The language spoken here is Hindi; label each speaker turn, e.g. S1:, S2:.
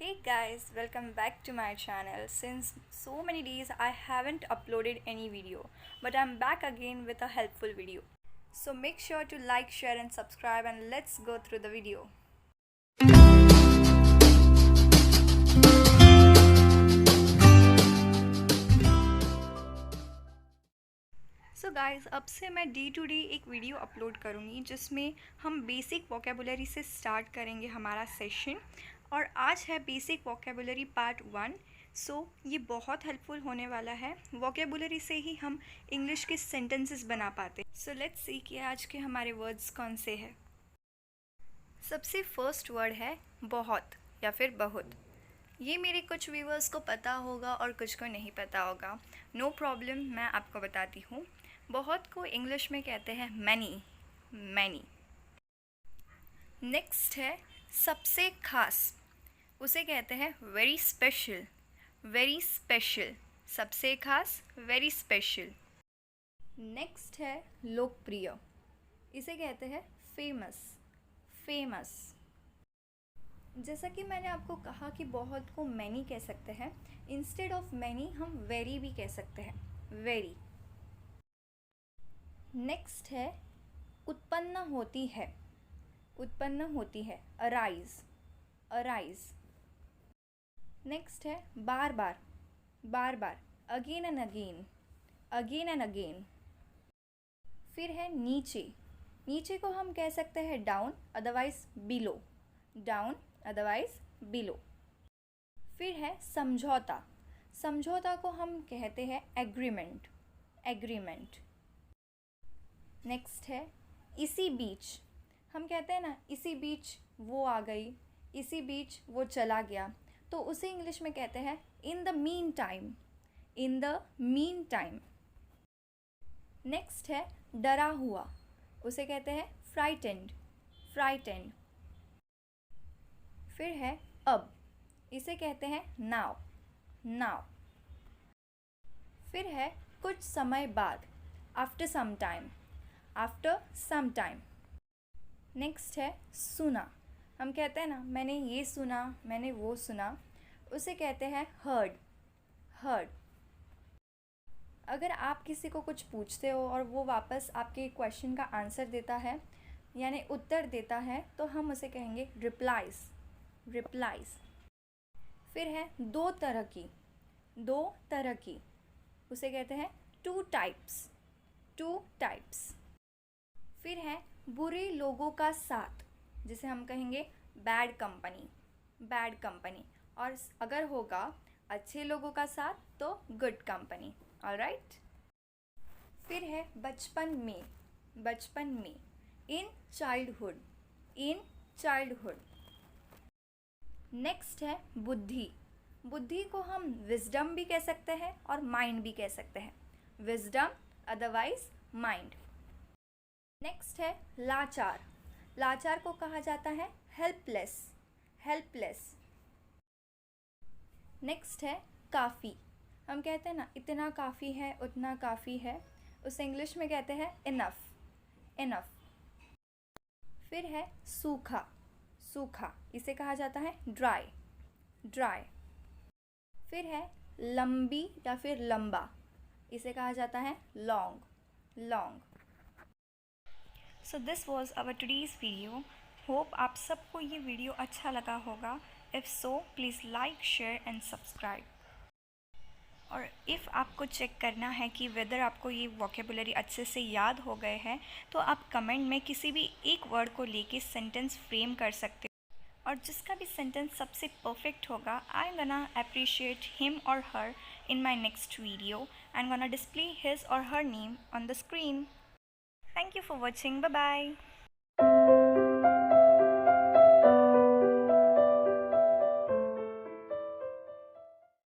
S1: Hey guys, welcome back to my channel. Since so many days I haven't uploaded any video, but I'm back again with a helpful video. So make sure to like, share and subscribe and let's go through the video. So guys, अब से मैं डे टू डे एक वीडियो अपलोड करूँगी जिसमें हम बेसिक वोकेबुलरी से स्टार्ट करेंगे हमारा सेशन। और आज है बेसिक वोकेबुलरी पार्ट 1। सो ये बहुत हेल्पफुल होने वाला है। वोकेबुलरी से ही हम इंग्लिश के सेंटेंसेस बना पाते हैं। सो लेट्स सी कि आज के हमारे वर्ड्स कौन से हैं। सबसे फर्स्ट वर्ड है बहुत या फिर बहुत। ये मेरे कुछ व्यूअर्स को पता होगा और कुछ को नहीं पता होगा। नो प्रॉब्लम, मैं आपको बताती हूँ। बहुत को इंग्लिश में कहते हैं मैनी, मैनी। नेक्स्ट है सबसे खास, उसे कहते हैं वेरी स्पेशल, वेरी स्पेशल। सबसे खास, वेरी स्पेशल। नेक्स्ट है लोकप्रिय, इसे कहते हैं फेमस, फेमस। जैसा कि मैंने आपको कहा कि बहुत को मैनी कह सकते हैं, इंस्टेड ऑफ मैनी हम वेरी भी कह सकते हैं, वेरी। नेक्स्ट है उत्पन्न होती है, उत्पन्न होती है, अराइज, अराइज। नेक्स्ट है बार बार, बार बार, again and again, again and again. फिर है नीचे, नीचे को हम कह सकते हैं down, otherwise below, down otherwise below. फिर है समझौता, समझौता को हम कहते हैं एग्रीमेंट, एग्रीमेंट। नेक्स्ट है इसी बीच, हम कहते हैं ना इसी बीच वो आ गई, इसी बीच वो चला गया, तो उसे इंग्लिश में कहते हैं in the mean time, in the mean time. Next है डरा हुआ, उसे कहते हैं फ्राइटेंड, फ्राइटेंड। फिर है अब, इसे कहते हैं नाउ, नाउ। फिर है कुछ समय बाद, after some time, after some time. Next है सुना, हम कहते हैं ना मैंने ये सुना, मैंने वो सुना, उसे कहते हैं हर्ड, हर्ड। अगर आप किसी को कुछ पूछते हो और वो वापस आपके क्वेश्चन का आंसर देता है यानी उत्तर देता है, तो हम उसे कहेंगे रिप्लाइज, रिप्लाइज। फिर है दो तरह की, दो तरह की, उसे कहते हैं टू टाइप्स, टू टाइप्स। फिर है बुरे लोगों का साथ, जिसे हम कहेंगे बैड कंपनी, बैड कंपनी। और अगर होगा अच्छे लोगों का साथ तो गुड कंपनी, ऑलराइट। फिर है बचपन में, बचपन में, in childhood, in childhood. Next है बुद्धि, बुद्धि को हम विजडम भी कह सकते हैं और माइंड भी कह सकते हैं, विजडम अदरवाइज माइंड। नेक्स्ट है लाचार, लाचार को कहा जाता है हेल्पलेस, हेल्पलेस। नेक्स्ट है काफ़ी, हम कहते हैं ना इतना काफ़ी है, उतना काफ़ी है, उसे इंग्लिश में कहते हैं इनफ, इनफ। फिर है सूखा, सूखा, इसे कहा जाता है ड्राई, ड्राई। फिर है लंबी या फिर लंबा, इसे कहा जाता है long, long. So this was our today's video. Hope आप सबको ये वीडियो अच्छा लगा होगा। If so please like, share and subscribe. और इफ़ आपको चेक करना है कि वेदर आपको ये वोकेबुलरी अच्छे से याद हो गए हैं, तो आप कमेंट में किसी भी एक वर्ड को लेके सेंटेंस फ्रेम कर सकते हो। और जिसका भी सेंटेंस सबसे परफेक्ट होगा, I am gonna appreciate him और हर in my next video and gonna display his or her name on the screen. Thank you for watching. Bye bye.